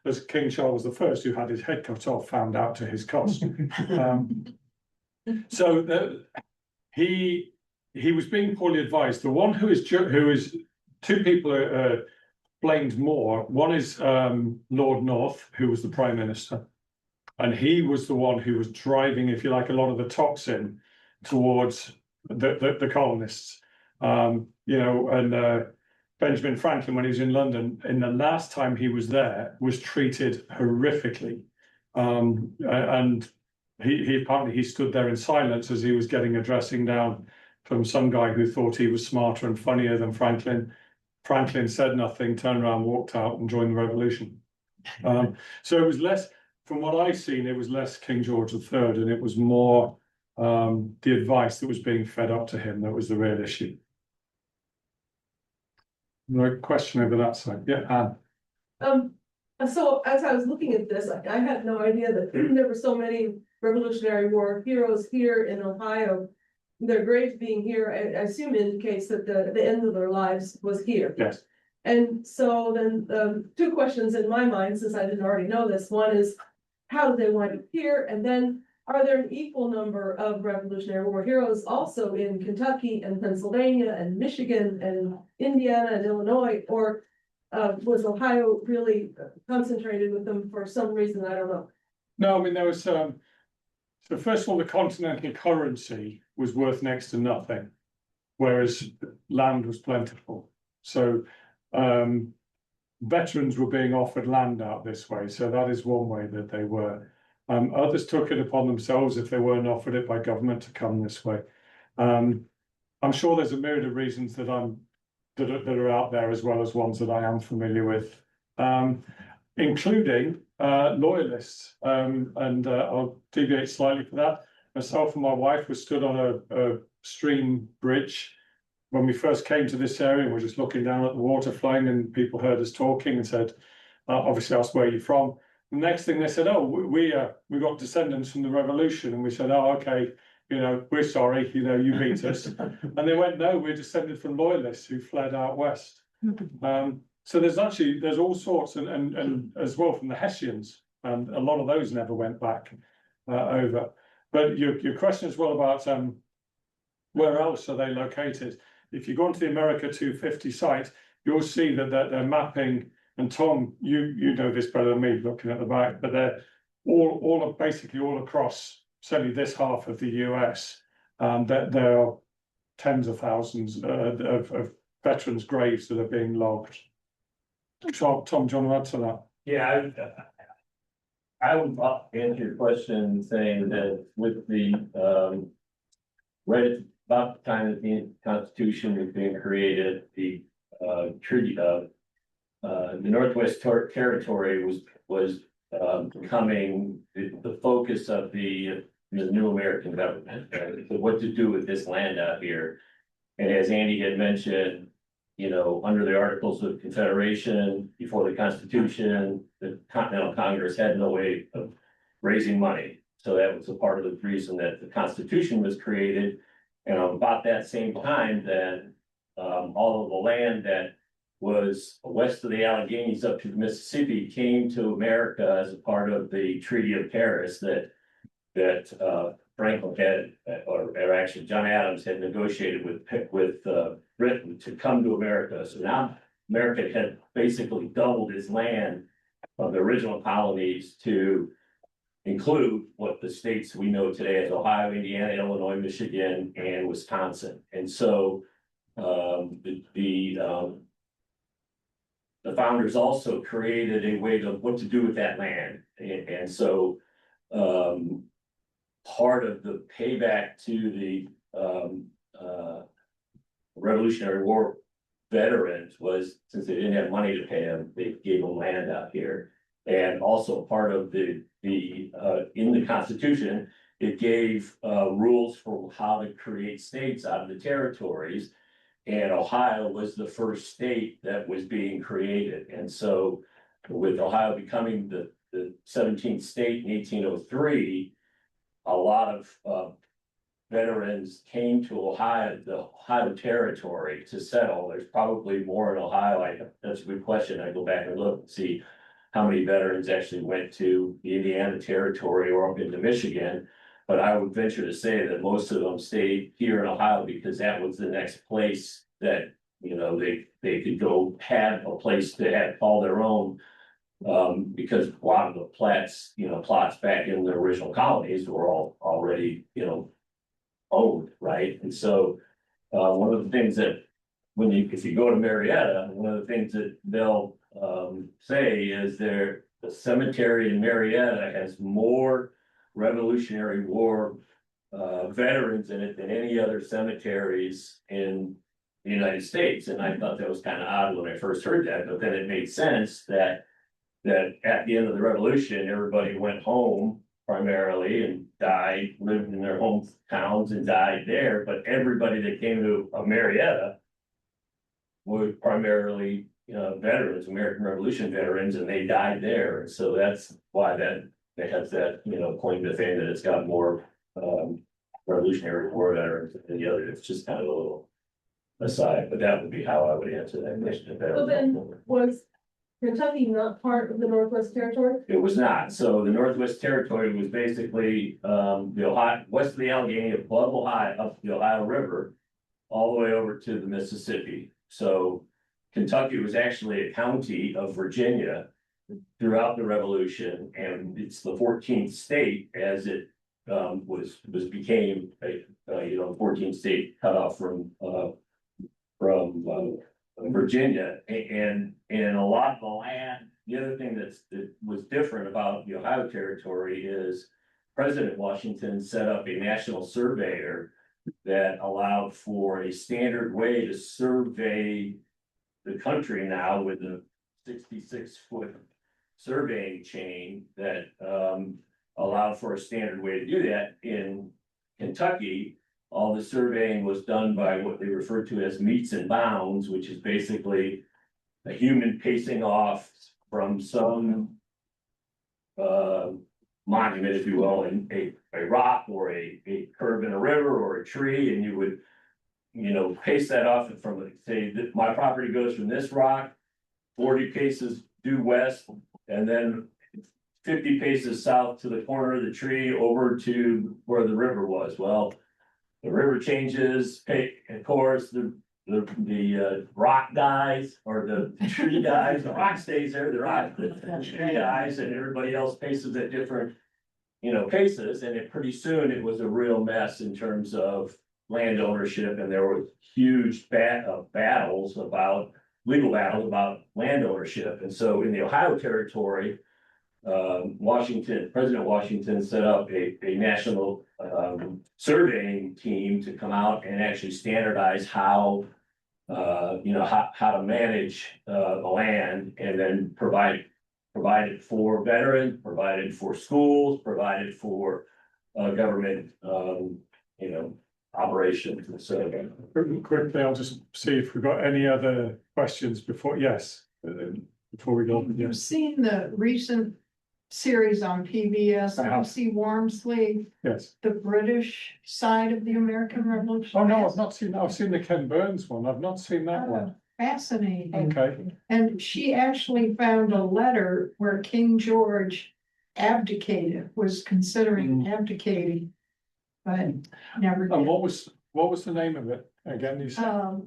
A: as King Charles I, who had his head cut off, found out to his cost. He was being poorly advised. The one who is two people are blamed more. One is Lord North, who was the Prime Minister. And he was the one who was driving, if you like, a lot of the toxin towards the colonists. Benjamin Franklin, when he was in London, in the last time he was there, was treated horrifically. And he apparently stood there in silence as he was getting a dressing down from some guy who thought he was smarter and funnier than Franklin. Franklin said nothing, turned around, walked out, and joined the revolution. So it was less. From what I've seen, it was less King George III, and it was more the advice that was being fed up to him that was the real issue. No question over that side. Yeah, Anne.
D: So as I was looking at this, I had no idea that there were so many Revolutionary War heroes here in Ohio. Their graves being here, I assume indicates that the end of their lives was here.
A: Yes.
D: And so then two questions in my mind, since I didn't already know this. One is, how did they wind up here? And then, are there an equal number of Revolutionary War heroes also in Kentucky and Pennsylvania and Michigan and Indiana and Illinois? Or was Ohio really concentrated with them for some reason? I don't know.
A: No, I mean, there was so first of all, the continental currency was worth next to nothing, whereas land was plentiful. So veterans were being offered land out this way. So that is one way that they were. Others took it upon themselves, if they weren't offered it by government, to come this way. I'm sure there's a myriad of reasons that are out there, as well as ones that I am familiar with, including loyalists. And I'll deviate slightly for that. Myself and my wife were stood on a stream bridge when we first came to this area, and we're just looking down at the water flowing, and people heard us talking and said, obviously asked, where are you from? The next thing they said, oh, we got descendants from the revolution. And we said, oh, okay, we're sorry, you beat us. And they went, no, we're descended from loyalists who fled out west. So there's all sorts, and as well from the Hessians, and a lot of those never went back over. But your question as well about where else are they located? If you go onto the America 250 site, you'll see that they're mapping. And Tom, you know this better than me, looking at the back, but they're basically all across certainly this half of the US. That there are tens of thousands of veterans' graves that are being logged. Tom, do you want to add to that?
E: Yeah, I would answer your question saying that with the right about the time that the Constitution was being created, the treaty of the Northwest Territory was becoming the focus of the new American government. So what to do with this land out here? And as Andy had mentioned, under the Articles of Confederation, before the Constitution, the Continental Congress had no way of raising money. So that was a part of the reason that the Constitution was created. And about that same time, then all of the land that was west of the Alleghenies up to the Mississippi came to America as a part of the Treaty of Paris that Franklin had, or actually John Adams had negotiated with Britain to come to America. So now America had basically doubled its land of the original colonies to include what the states we know today as Ohio, Indiana, Illinois, Michigan, and Wisconsin. And so the founders also created a way of what to do with that land. And so part of the payback to the Revolutionary War veterans was, since they didn't have money to pay them, they gave them land out here. And also part of the in the Constitution, it gave rules for how to create states out of the territories. And Ohio was the first state that was being created. And so with Ohio becoming the 17th state in 1803, a lot of veterans came to Ohio, the Ohio territory to settle. There's probably more in Ohio. That's a good question. I go back and look and see how many veterans actually went to the Indiana territory or up into Michigan. But I would venture to say that most of them stayed here in Ohio because that was the next place that, you know, they could go have a place to have all their own. Because a lot of the plots back in the original colonies were all already, you know, owned, right? And so one of the things that if you go to Marietta, one of the things that they'll say is the cemetery in Marietta has more Revolutionary War veterans in it than any other cemeteries in the United States. And I thought that was kind of odd when I first heard that, but then it made sense that at the end of the Revolution, everybody went home primarily and died, lived in their hometowns and died there. But everybody that came to Marietta were primarily, you know, veterans, American Revolution veterans, and they died there. And so that's why that has that, you know, claim to fame that it's got more Revolutionary War veterans than the other. It's just kind of a little aside, but that would be how I would answer that question.
D: So then was Kentucky not part of the Northwest Territory?
E: It was not. So the Northwest Territory was basically the Ohio, west of the Allegheny, above Ohio, up the Ohio River, all the way over to the Mississippi. So Kentucky was actually a county of Virginia throughout the Revolution, and it's the 14th state as it became a 14th state cut off from Virginia, and a lot of the land. The other thing that was different about the Ohio Territory is President Washington set up a national surveyor that allowed for a standard way to survey the country now with a 66-foot surveying chain that allowed for a standard way to do that. In Kentucky, all the surveying was done by what they refer to as meets and bounds, which is basically a human pacing off from some monument, if you will, in a rock or a curve in a river or a tree, and you would, you know, pace that off from, say, that my property goes from this rock 40 paces due west, and then 50 paces south to the corner of the tree over to where the river was. Well, the river changes, of course, the rock dies, or the tree dies, the rock stays there, the tree dies, and everybody else paces at different, you know, paces, and pretty soon it was a real mess in terms of land ownership, and there were huge legal battles about land ownership. And so in the Ohio Territory, President Washington set up a national surveying team to come out and actually standardize how to manage the land, and then provided for veterans, provided for schools, provided for government operations. And so
A: Quickly, I'll just see if we've got any other questions before we go.
F: You've
A: Yes.
F: seen the recent series on PBS,
A: I have.
F: Lucy Wormsley,
A: Yes.
F: the British side of the American Revolution.
A: Oh, no, I've not seen that. I've seen the Ken Burns one. I've not seen that one.
F: Fascinating.
A: Okay.
F: And she actually found a letter where King George was considering abdicating, but never
A: And
F: did.
A: what was the name of it again? You said?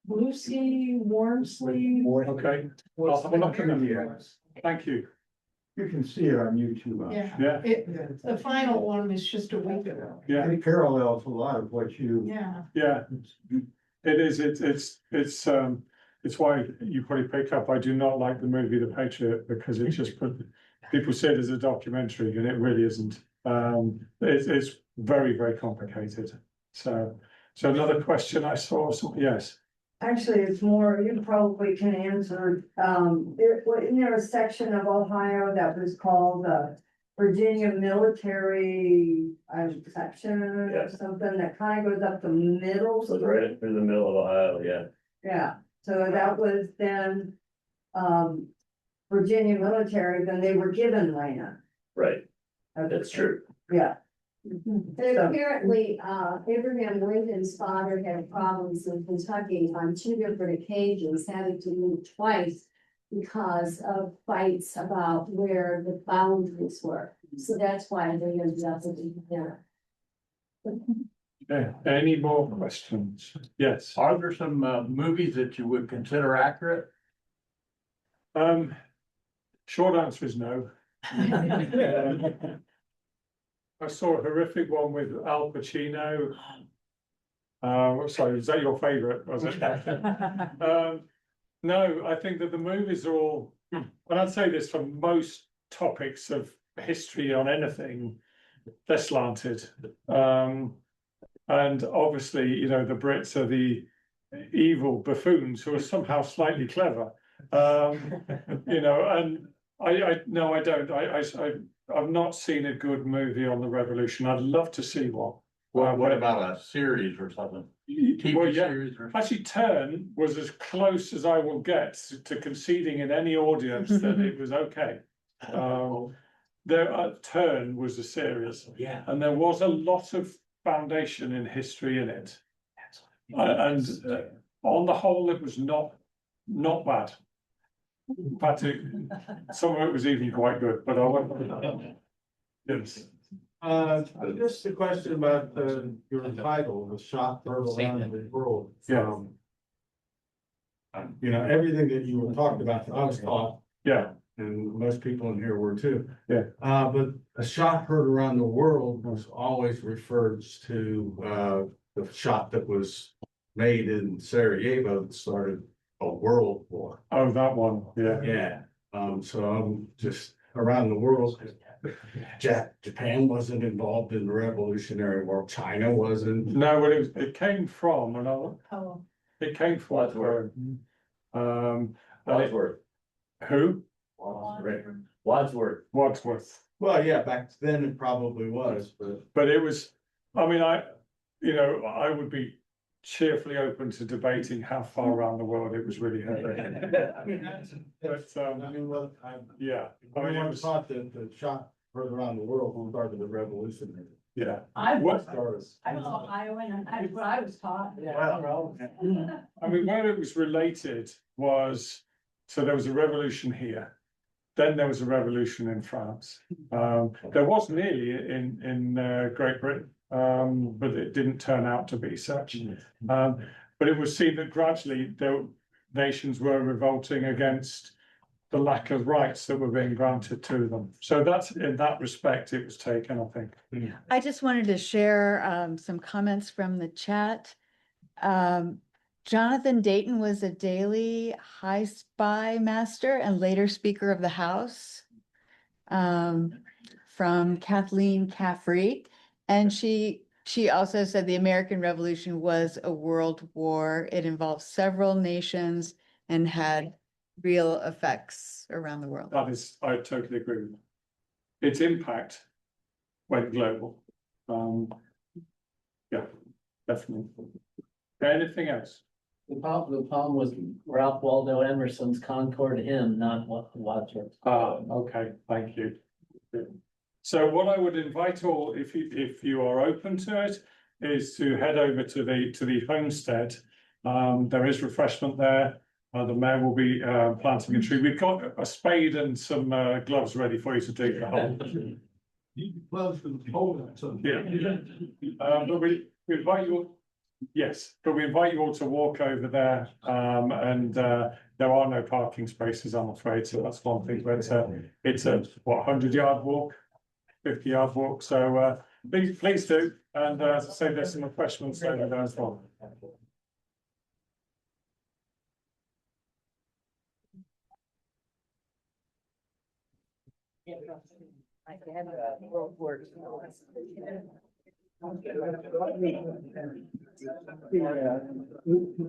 F: Lucy Wormsley.
A: Okay. I'll have a look at it. Thank you.
G: You can see it on YouTube.
F: Yeah,
A: Yeah.
F: the final one was just a week ago.
A: Yeah.
G: It parallels a lot of what you.
F: Yeah.
A: Yeah. It is. It's why you probably pick up. I do not like the movie The Patriot because it just people say there's a documentary and it really isn't. It's very, very complicated. So another question I saw, yes.
H: Actually, it's more, you probably can answer, isn't there a section of Ohio that was called the Virginia Military section or
E: Yeah.
H: something that kind of goes up the middle?
E: So it's right through the middle of Ohio, yeah.
H: Yeah, so that was then, Virginia military, then they were given land.
E: Right, that's true.
H: Yeah.
B: And apparently, Abraham Lincoln's father had problems in Kentucky on 2 different occasions, having to move twice because of fights about where the boundaries were. So that's why they ended up in there.
A: Okay, any more questions? Yes.
C: Are there some movies that you would consider accurate?
A: Short answer is no. I saw a horrific one with Al Pacino. Sorry, is that your favorite? Was it? No, I think that the movies are all, and I'd say this for most topics of history on anything, they're slanted. And obviously, you know, the Brits are the evil buffoons who are somehow slightly clever. You know, and no, I don't. I've not seen a good movie on the revolution. I'd love to see one.
C: Well, what about a series or something? TV
A: Well, yeah.
C: series or?
A: Actually, Turn was as close as I will get to conceding in any audience that it was okay. Turn was a series,
C: Yeah.
A: and there was a lot of foundation in history in it. And on the whole, it was not bad. In fact, some of it was even quite good, but I won't. Yes.
G: Just a question about your title, The Shot Heard Around the World.
A: Yeah.
G: You know, everything that you were talking about, I was taught,
A: Yeah,
G: and most people in here were too.
A: Yeah.
G: But a shot heard around the world was always referred to the shot that was made in Sarajevo that started a world war.
A: oh, that one, yeah.
G: Yeah, so I'm just around the world. Japan wasn't involved in the Revolutionary War. China wasn't.
A: No, well, it came from another.
F: Oh,
A: It came from
E: Wadsworth.
A: and
E: Wadsworth.
A: who?
E: Wadsworth.
A: Wadsworth.
G: Well, yeah, back then it probably was,
A: But it was, I mean, I would be cheerfully open to debating how far around the world it was really heard.
G: I mean, that's,
A: But,
G: I mean, well,
A: yeah, I mean, it
G: everyone
A: was,
G: thought that the shot heard around the world started the revolution.
A: yeah.
F: I
A: What,
F: I'm an Ohioan, and that's what I was taught.
A: I mean, where it was related was, so there was a revolution here. Then there was a revolution in France. There was nearly in Great Britain, but it didn't turn out to be such. But it was seen that gradually nations were revolting against the lack of rights that were being granted to them. So that's, in that respect, it was taken, I think.
I: I just wanted to share some comments from the chat. Jonathan Dayton was a daily high spy master and later Speaker of the House. From Kathleen Caffrey. And she also said the American Revolution was a world war. It involved several nations and had real effects around the world.
A: That is, I totally agree with that. Its impact went global. Yeah, definitely. Anything else?
J: The poem was Ralph Waldo Emerson's Concord Hymn, not Wadsworth.
A: Okay, thank you. So what I would invite all, if you are open to it, is to head over to the homestead. There is refreshment there. The mayor will be planting a tree. We've got a spade and some gloves ready for you to dig the hole. Yeah. But we invite you all. Yes, but we invite you all to walk over there, and there are no parking spaces, I'm afraid, so that's one thing, but it's a, 100-yard walk, 50-yard walk, so please do, and as I say, there's some refreshments over there as well.
I: World War II.